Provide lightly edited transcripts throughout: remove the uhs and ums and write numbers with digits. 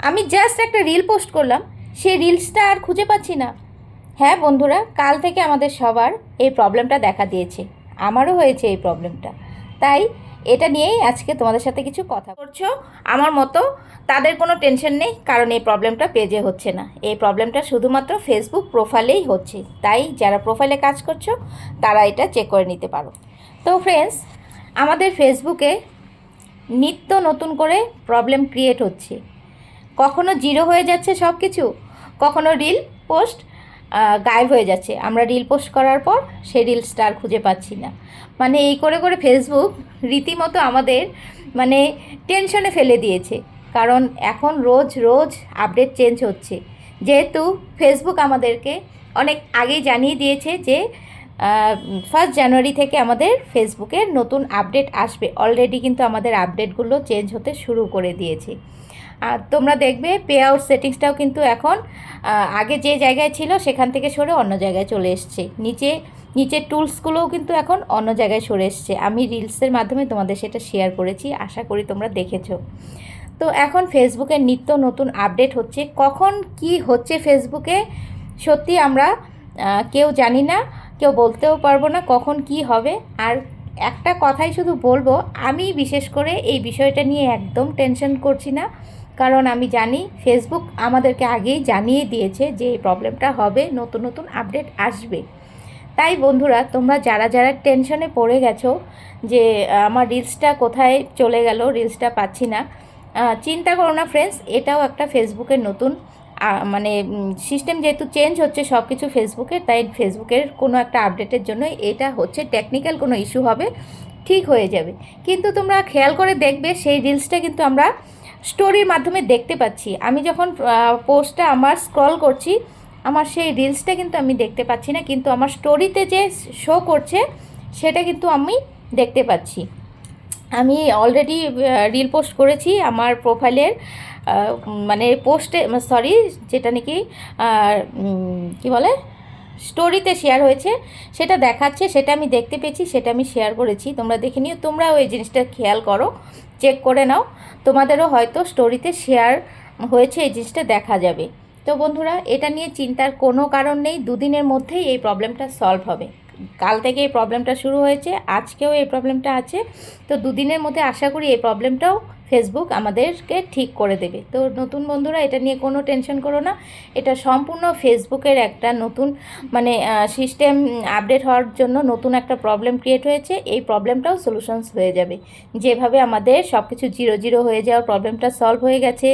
আমি জাস্ট একটা reel post করলাম, সেই রিলসটা আর খুঁজে পাচ্ছি না। হ্যাঁ বন্ধুরা, কাল থেকে আমাদের সবার এই প্রবলেমটা দেখা দিয়েছে, আমারও হয়েছে এই প্রবলেমটা। তাই এটা নিয়েই আজকে তোমাদের সাথে কিছু কথা করছো আমার মতো তাদের কোনো টেনশন নেই, কারণ এই প্রবলেমটা পেজে হচ্ছে না, এই প্রবলেমটা শুধুমাত্র ফেসবুক প্রোফাইলেই হচ্ছে। তাই যারা প্রোফাইলে কাজ করছো তারা এটা চেক করে নিতে পারো। তো ফ্রেন্ডস, আমাদের ফেসবুকে নিত্য নতুন করে প্রবলেম ক্রিয়েট হচ্ছে। কখনো জিরো হয়ে যাচ্ছে সব কিছু, কখনো রিল পোস্ট গায়েব হয়ে যাচ্ছে। আমরা রিল পোস্ট করার পর সেই রিলসটা আর খুঁজে পাচ্ছি না। মানে এই করে করে ফেসবুক রীতিমতো আমাদের মানে টেনশনে ফেলে দিয়েছে, কারণ এখন রোজ রোজ আপডেট চেঞ্জ হচ্ছে। যেহেতু ফেসবুক আমাদেরকে অনেক আগেই জানিয়ে দিয়েছে যে 1 জানুয়ারি থেকে আমাদের ফেসবুকের নতুন আপডেট আসবে। অলরেডি কিন্তু আমাদের আপডেটগুলো চেঞ্জ হতে শুরু করে দিয়েছে। আর তোমরা দেখবে পে আউট সেটিংসটাও কিন্তু এখন আগে যে জায়গায় ছিল সেখান থেকে সরে অন্য জায়গায় চলে এসছে। নিচে টুলসগুলোও কিন্তু এখন অন্য জায়গায় সরে এসছে। আমি রিলসের মাধ্যমে তোমাদের সেটা শেয়ার করেছি, আশা করি তোমরা দেখেছো। তো এখন ফেসবুকে নিত্য নতুন আপডেট হচ্ছে। কখন কি হচ্ছে ফেসবুকে সত্যি আমরা কেউ জানি না, কেউ বলতেও পারবো না কখন কি হবে। আর একটা কথাই শুধু বলবো, আমি বিশেষ করে এই বিষয়টা নিয়ে একদম টেনশন করছি না, কারণ আমি জানি ফেসবুক আমাদেরকে আগেই জানিয়ে দিয়েছে যে এই প্রবলেমটা হবে, নতুন নতুন আপডেট আসবে। তাই বন্ধুরা, তোমরা যারা যারা টেনশনে পড়ে গেছো যে আমার রিলসটা কোথায় চলে গেল, রিলসটা পাচ্ছি না, চিন্তা করো না ফ্রেন্ডস, এটাও একটা ফেসবুকের নতুন মানে সিস্টেম যেহেতু চেঞ্জ হচ্ছে সব কিছু ফেসবুকের, তাই ফেসবুকের কোনো একটা আপডেটের জন্য এটা হচ্ছে টেকনিক্যাল কোনো ইস্যু হবে, ঠিক হয়ে যাবে। কিন্তু তোমরা খেয়াল করে দেখবে সেই রিলসটা কিন্তু আমরা স্টোরির মাধ্যমে দেখতে পাচ্ছি। আমি যখন পোস্টটা আমার স্ক্রল করছি, আমার সেই রিলসটা কিন্তু আমি দেখতে পাচ্ছি না, কিন্তু আমার স্টোরিতে যে শো করছে সেটা কিন্তু আমি দেখতে পাচ্ছি। আমি অলরেডি রিল পোস্ট করেছি আমার প্রোফাইলের মানে পোস্টে, সরি, যেটা নাকি কি বলে স্টোরিতে শেয়ার হয়েছে সেটা দেখাচ্ছে, সেটা আমি দেখতে পেয়েছি, সেটা আমি শেয়ার করেছি। তোমরা দেখে নিও, তোমরাও এই জিনিসটা খেয়াল করো, চেক করে নাও, তোমাদেরও হয়তো স্টোরিতে শেয়ার হয়েছে, এই জিনিসটা দেখা যাবে। তো বন্ধুরা, এটা নিয়ে চিন্তার কোনো কারণ নেই, দুদিনের মধ্যেই এই প্রবলেমটা সলভ হবে। কাল থেকে এই প্রবলেমটা শুরু হয়েছে, আজকেও এই প্রবলেমটা আছে। তো দুদিনের মধ্যে আশা করি এই প্রবলেমটাও ফেসবুক আমাদেরকে ঠিক করে দেবে। তো নতুন বন্ধুরা, এটা নিয়ে কোনো টেনশন করো না, এটা সম্পূর্ণ ফেসবুকের একটা নতুন মানে সিস্টেম আপডেট হওয়ার জন্য নতুন একটা প্রবলেম ক্রিয়েট হয়েছে। এই প্রবলেমটাও সলিউশনস হয়ে যাবে। যেভাবে আমাদের সব কিছু জিরো জিরো হয়ে যাওয়ার প্রবলেমটা সলভ হয়ে গেছে,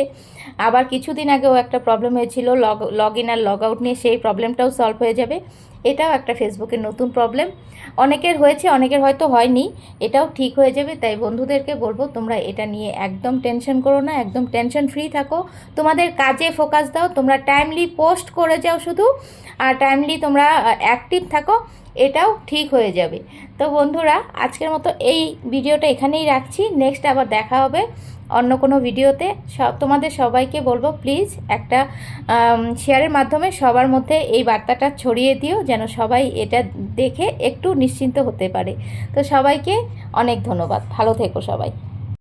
আবার কিছুদিন আগেও একটা প্রবলেম হয়েছিল লগ ইন আর লগ আউট নিয়ে, সেই প্রবলেমটাও সলভ হয়ে যাবে। এটাও একটা ফেসবুকের নতুন প্রবলেম, অনেকের হয়েছে অনেকের হয়তো হয়নি, এটাও ঠিক হয়ে যাবে। তাই বন্ধুদেরকে বলবো, তোমরা এটা নিয়ে একদম টেনশন করো না, একদম টেনশন ফ্রি থাকো, তোমাদের কাজে ফোকাস দাও, তোমরা টাইমলি পোস্ট করে যাও শুধু, আর টাইমলি তোমরা অ্যাক্টিভ থাকো, এটাও ঠিক হয়ে যাবে। তো বন্ধুরা, আজকের মতো এই ভিডিওটা এখানেই রাখছি, নেক্সট আবার দেখা হবে অন্য কোনো ভিডিওতে। তোমাদের সবাইকে বলবো প্লিজ একটা শেয়ারের মাধ্যমে সবার মধ্যে এই বার্তাটা ছড়িয়ে দিও, যেন সবাই এটা দেখে একটু নিশ্চিন্ত হতে পারে। তো সবাইকে অনেক ধন্যবাদ, ভালো থেকো সবাই।